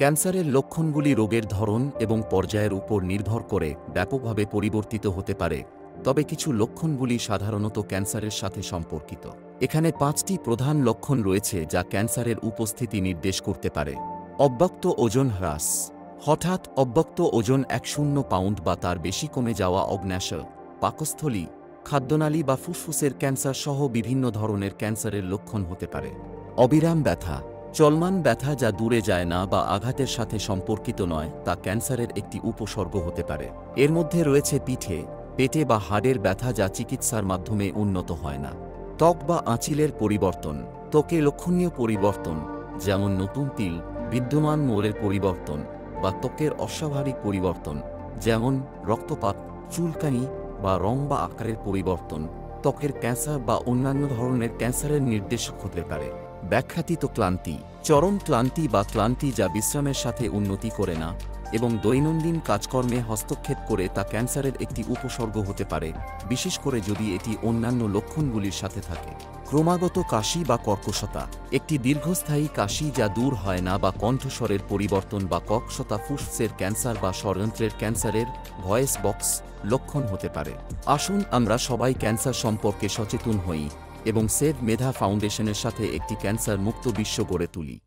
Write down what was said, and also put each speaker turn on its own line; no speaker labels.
ক্যান্সারের লক্ষণগুলি রোগের ধরন এবং পর্যায়ের উপর নির্ভর করে ব্যাপকভাবে পরিবর্তিত হতে পারে, তবে কিছু লক্ষণগুলি সাধারণত ক্যান্সারের সাথে সম্পর্কিত। এখানে 5টি প্রধান লক্ষণ রয়েছে যা ক্যান্সারের উপস্থিতি নির্দেশ করতে পারে। অব্যক্ত ওজন হ্রাস। হঠাৎ অব্যক্ত ওজন 100 পাউন্ড বা তার বেশি কমে যাওয়া অগ্ন্যাশয়, পাকস্থলী, খাদ্যনালী বা ফুসফুসের ক্যান্সার সহ বিভিন্ন ধরনের ক্যান্সারের লক্ষণ হতে পারে। অবিরাম ব্যথা। চলমান ব্যথা যা দূরে যায় না বা আঘাতের সাথে সম্পর্কিত নয়, তা ক্যান্সারের একটি উপসর্গ হতে পারে। এর মধ্যে রয়েছে পিঠে, পেটে বা হাড়ের ব্যথা যা চিকিৎসার মাধ্যমে উন্নত হয় না। ত্বক বা আঁচিলের পরিবর্তন। ত্বকে লক্ষণীয় পরিবর্তন, যেমন নতুন তিল, বিদ্যমান মোড়ের পরিবর্তন বা ত্বকের অস্বাভাবিক পরিবর্তন, যেমন রক্তপাত, চুলকানি বা রং বা আকারের পরিবর্তন, ত্বকের ক্যান্সার বা অন্যান্য ধরনের ক্যান্সারের নির্দেশক হতে পারে। ব্যাখ্যাতীত ক্লান্তি। চরম ক্লান্তি বা ক্লান্তি যা বিশ্রামের সাথে উন্নতি করে না এবং দৈনন্দিন কাজকর্মে হস্তক্ষেপ করে, তা ক্যান্সারের একটি উপসর্গ হতে পারে, বিশেষ করে যদি এটি অন্যান্য লক্ষণগুলির সাথে থাকে। ক্রমাগত কাশি বা কর্কশতা। একটি দীর্ঘস্থায়ী কাশি যা দূর হয় না বা কণ্ঠস্বরের পরিবর্তন বা কর্কশতা ফুসফুসের ক্যান্সার বা স্বরযন্ত্রের ক্যান্সারের ভয়েস বক্স লক্ষণ হতে পারে। আসুন আমরা সবাই ক্যান্সার সম্পর্কে সচেতন হই এবং সেভ মেধা ফাউন্ডেশনের সাথে একটি ক্যান্সার মুক্ত বিশ্ব গড়ে তুলি।